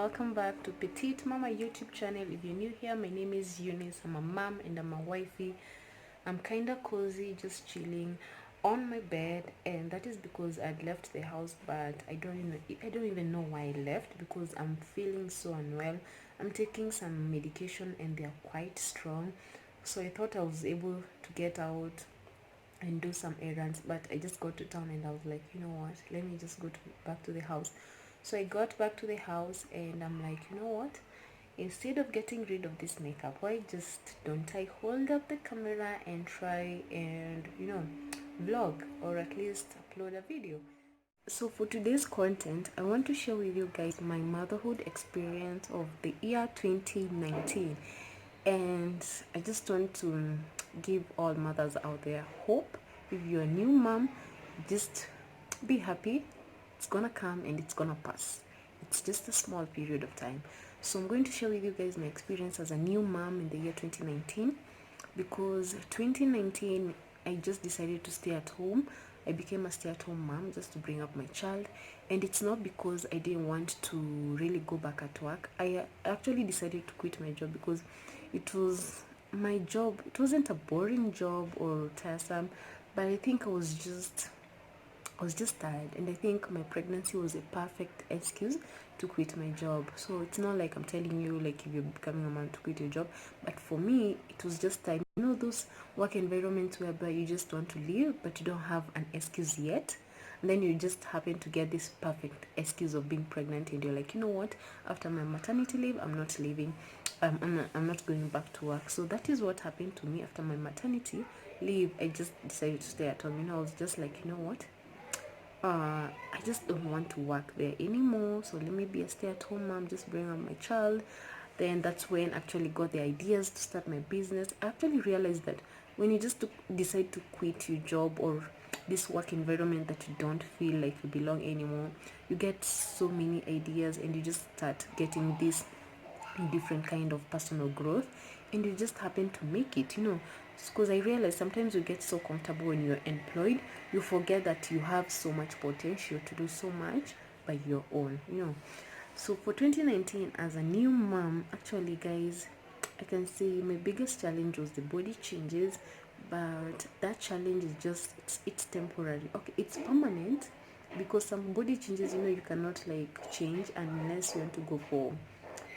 welcome back to Petite Mama YouTube channel. If you're new here, my name is Eunice. I'm a mom and I'm a wifey. I'm kinda cozy, just chilling on my bed, and that is because I'd left the house, but I don't even know why I left, because I'm feeling so unwell. I'm taking some medication and they are quite strong, so I thought I was able to get out and do some errands, but I just got to town and I was like, you know what, let me just back to the house. So I got back to the house and I'm like, you know what, instead of getting rid of this makeup, why just don't I hold up the camera and try and vlog, or at least upload a video. So for today's content, I want to share with you guys my motherhood experience of the year 2019. And I just want to give all mothers out there hope. If you're a new mom, just be happy. It's gonna come and it's gonna pass. It's just a small period of time. So I'm going to share with you guys my experience as a new mom in the year 2019, because 2019 I just decided to stay at home. I became a stay-at-home mom just to bring up my child, and it's not because I didn't want to really go back at work. I actually decided to quit my job because it was my job. It wasn't a boring job or tiresome, but I think I was just tired, and I think my pregnancy was a perfect excuse to quit my job. So it's not like I'm telling you, like, if you're becoming a mom, to quit your job, but for me it was just time. You know, those work environments whereby you just want to leave but you don't have an excuse yet, and then you just happen to get this perfect excuse of being pregnant, and you're like, you know what, after my maternity leave, I'm not leaving. I'm not going back to work. So that is what happened to me after my maternity leave. I just decided to stay at home. I was just like, you know what, I just don't want to work there anymore, so let me be a stay-at-home mom, just bring up my child. Then that's when I actually got the ideas to start my business. I actually realized that when you just decide to quit your job or this work environment that you don't feel like you belong anymore, you get so many ideas and you just start getting this different kind of personal growth, and you just happen to make it, because I realize sometimes you get so comfortable when you're employed, you forget that you have so much potential to do so much by your own. So for 2019, as a new mom, actually, guys, I can say my biggest challenge was the body changes, but that challenge is just, it's temporary. Okay, it's permanent, because some body changes, you cannot like change unless you want to go for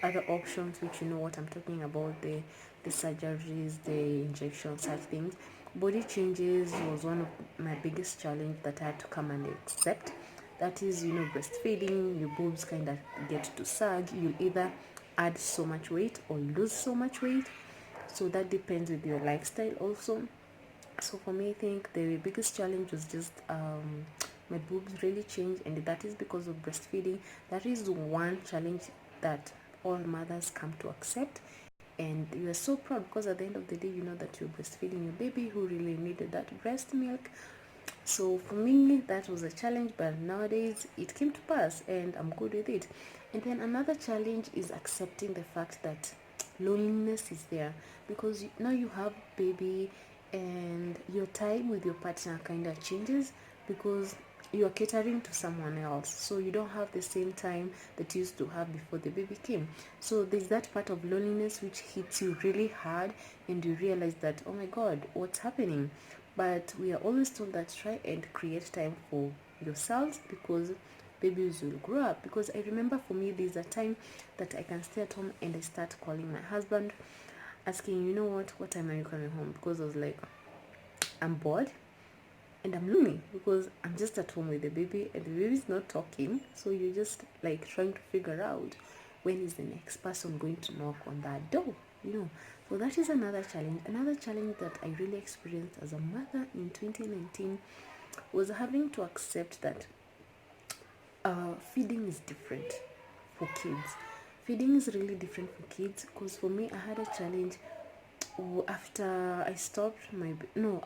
other options, which you know what I'm talking about, the surgeries, the injections, such things. Body changes was one of my biggest challenge that I had to come and accept. That is, breastfeeding, your boobs kind of get to sag. You'll either add so much weight or lose so much weight. So that depends with your lifestyle also. So for me, I think the biggest challenge was just my boobs really changed, and that is because of breastfeeding. That is one challenge that all mothers come to accept, and you are so proud, because at the end of the day, you know that you're breastfeeding your baby who really needed that breast milk. So for me, that was a challenge, but nowadays it came to pass and I'm good with it. And then another challenge is accepting the fact that loneliness is there, because now you have baby and your time with your partner kind of changes, because you're catering to someone else, so you don't have the same time that you used to have before the baby came. So there's that part of loneliness which hits you really hard, and you realize that, oh my god, what's happening? But we are always told that try and create time for yourselves, because babies will grow up. Because I remember, for me, there's a time that I can stay at home and I start calling my husband, asking, you know what time are you coming home? Because I was like, I'm bored and I'm lonely, because I'm just at home with the baby and the baby's not talking. So you're just like trying to figure out, when is the next person going to knock on that door. So that is another challenge. Another challenge that I really experienced as a mother in 2019 was having to accept that feeding is different for kids. Feeding is really different for kids, because for me, I had a challenge after I stopped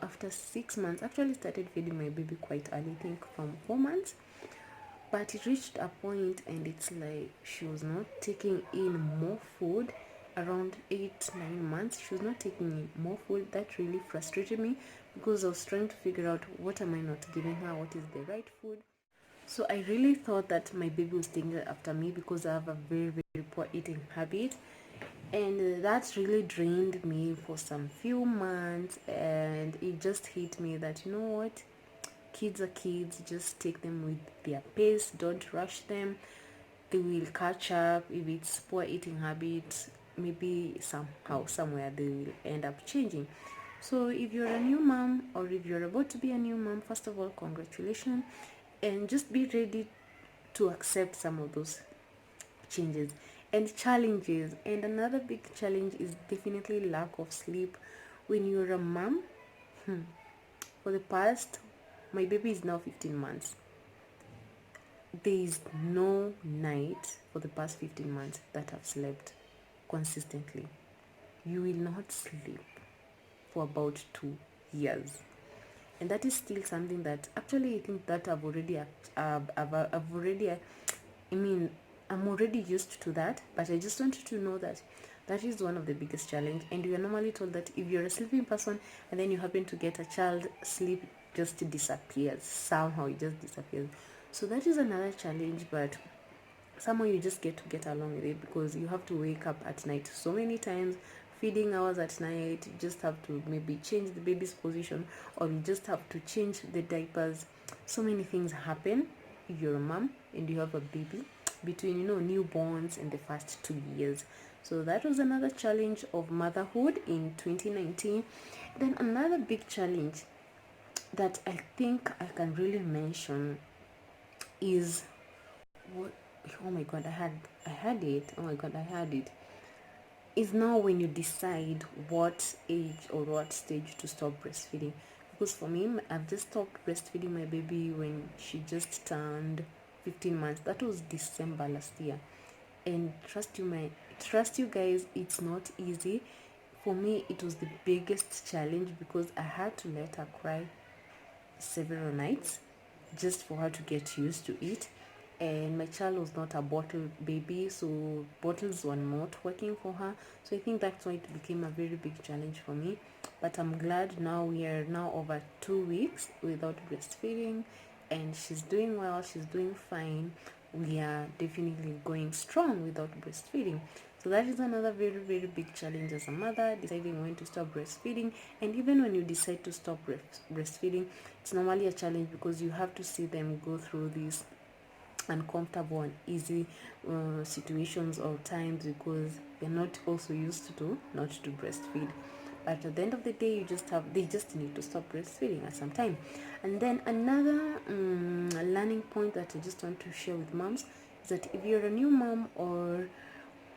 after 6 months. Actually started feeding my baby quite early, I think from 4 months, but it reached a point and it's like she was not taking in more food. Around 8-9 months, she was not taking in more food. That really frustrated me, because I was trying to figure out, what am I not giving her, what is the right food. So I really thought that my baby was taking after me because I have a very, very poor eating habit. And that really drained me for some few months. And it just hit me that, you know what? Kids are kids. Just take them with their pace. Don't rush them. They will catch up. If it's poor eating habits, maybe somehow, somewhere, they will end up changing. So if you're a new mom, or if you're about to be a new mom, first of all, congratulations, and just be ready to accept some of those changes and challenges. And another big challenge is definitely lack of sleep when you're a mom. For the past, my baby is now 15 months. There is no night for the past 15 months that I've slept consistently. You will not sleep for about 2 years. And that is still something that actually I think that I've already, I mean, I'm already used to that, but I just want you to know that that is one of the biggest challenge. And you are normally told that if you're a sleeping person and then you happen to get a child, sleep just disappears. Somehow it just disappears. So that is another challenge, but somehow you just get along with it because you have to wake up at night so many times, feeding hours at night. You just have to maybe change the baby's position, or you just have to change the diapers. So many things happen if you're a mom and you have a baby between, newborns and the first 2 years. So that was another challenge of motherhood in 2019. Then another big challenge that I think I can really mention is what, oh my god, I had it is now when you decide what age or what stage to stop breastfeeding. Because for me, I've just stopped breastfeeding my baby when she just turned 15 months. That was December last year. And trust you guys, it's not easy. For me, it was the biggest challenge because I had to let her cry several nights just for her to get used to it. And my child was not a bottle baby, so bottles were not working for her. So I think that's why it became a very big challenge for me. But I'm glad now we are now over 2 weeks without breastfeeding, and she's doing well, she's doing fine. We are definitely going strong without breastfeeding. So that is another very, very big challenge as a mother, deciding when to stop breastfeeding. And even when you decide to stop breastfeeding, it's normally a challenge because you have to see them go through these uncomfortable and easy situations or times because they're not also used to not to breastfeed. But at the end of the day, they just need to stop breastfeeding at some time. And then another learning point that I just want to share with moms is that if you're a new mom, or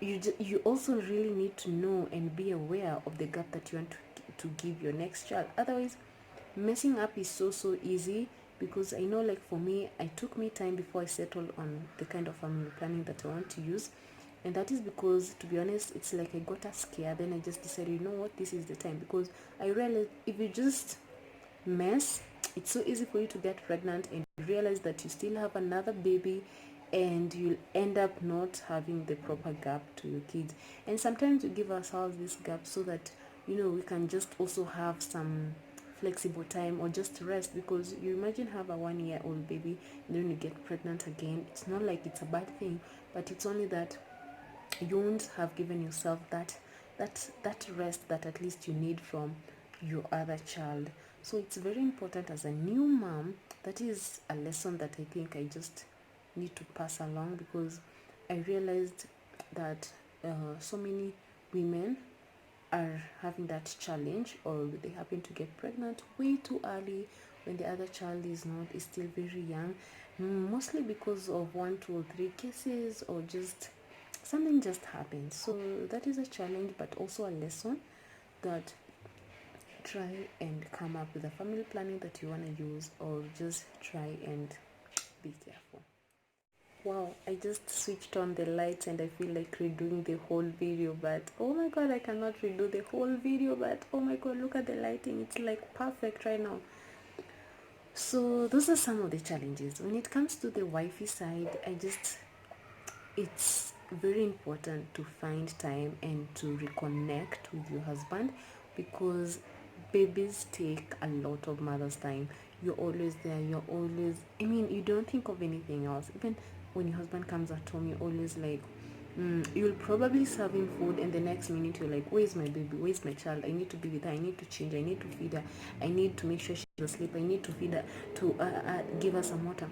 you also really need to know and be aware of the gap that you want to give your next child. Otherwise, messing up is so easy. Because I know, like, for me, I took me time before I settled on the kind of family planning that I want to use. And that is because, to be honest, it's like I got a scare, then I just decided, you know what, this is the time. Because I realized if you just mess, it's so easy for you to get pregnant and realize that you still have another baby, and you'll end up not having the proper gap to your kids. And sometimes we give ourselves this gap so that, we can just also have some flexible time or just rest. Because you imagine have a 1 year old baby and then you get pregnant again. It's not like it's a bad thing, but it's only that you won't have given yourself that rest that at least you need from your other child. So it's very important as a new mom. That is a lesson that I think I just need to pass along, because I realized that so many women are having that challenge, or they happen to get pregnant way too early when the other child is still very young, mostly because of 1, 2, or 3 cases, or just something just happens. So that is a challenge, but also a lesson that try and come up with a family planning that you want to use, or just try and be careful. Wow, I just switched on the lights and I feel like redoing the whole video, but oh my god, I cannot redo the whole video. But oh my god, look at the lighting, it's like perfect right now. So those are some of the challenges. When it comes to the wifey side, it's very important to find time and to reconnect with your husband, because babies take a lot of mother's time. You're always there, you're always, I mean, you don't think of anything else. Even when your husband comes at home, you're always like, you'll probably serve him food, and the next minute you're like, where's my baby, where's my child? I need to be with her, I need to change, I need to feed her, I need to make sure she's asleep, I need to feed her, to give her some water.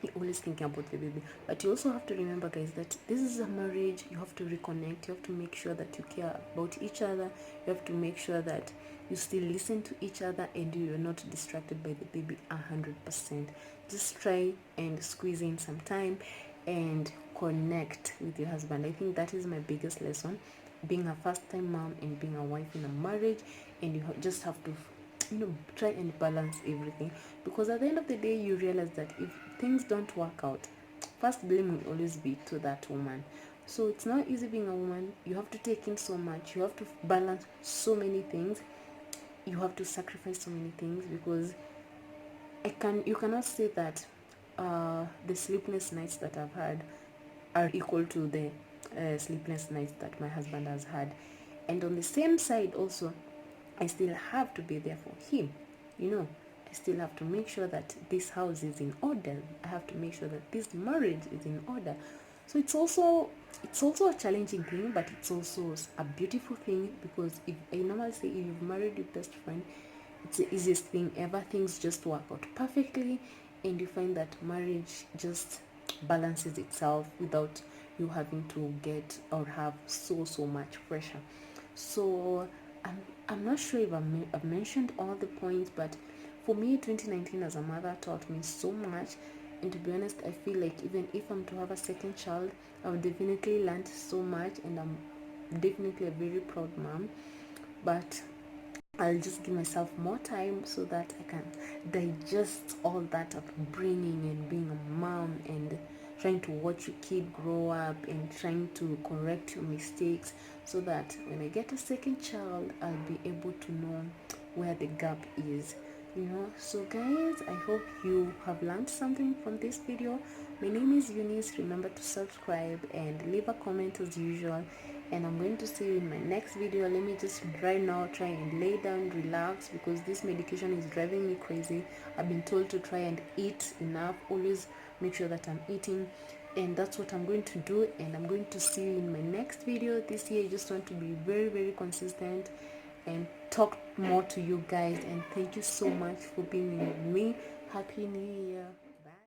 You're always thinking about the baby. But you also have to remember, guys, that this is a marriage. You have to reconnect, you have to make sure that you care about each other, you have to make sure that you still listen to each other, and you're not distracted by the baby 100%. Just try and squeeze in some time and connect with your husband. I think that is my biggest lesson, being a first time mom and being a wife in a marriage. And you just have to, try and balance everything, because at the end of the day you realize that if things don't work out, first blame will always be to that woman. So it's not easy being a woman. You have to take in so much, you have to balance so many things, you have to sacrifice so many things, because you cannot say that the sleepless nights that I've had are equal to the sleepless nights that my husband has had. And on the same side also, I still have to be there for him. I still have to make sure that this house is in order. I have to make sure that this marriage is in order. So it's also a challenging thing, but it's also a beautiful thing, because if I normally say, if you've married your best friend, it's the easiest thing ever. Things just work out perfectly, and you find that marriage just balances itself without you having to get or have so much pressure. So I'm not sure if I've mentioned all the points, but for me, 2019 as a mother taught me so much. And to be honest, I feel like even if I'm to have a second child, I've definitely learned so much, and I'm definitely a very proud mom. But I'll just give myself more time so that I can digest all that upbringing and being a mom, and trying to watch your kid grow up and trying to correct your mistakes, so that when I get a second child, I'll be able to know where the gap is. So guys, I hope you have learned something from this video. My name is Eunice. Remember to subscribe and leave a comment as usual, and I'm going to see you in my next video. Let me just right now try and lay down, relax, because this medication is driving me crazy. I've been told to try and eat enough, always make sure that I'm eating, and that's what I'm going to do. And I'm going to see you in my next video. This year I just want to be very consistent and talk more to you guys, and thank you so much for being with me. Happy New Year.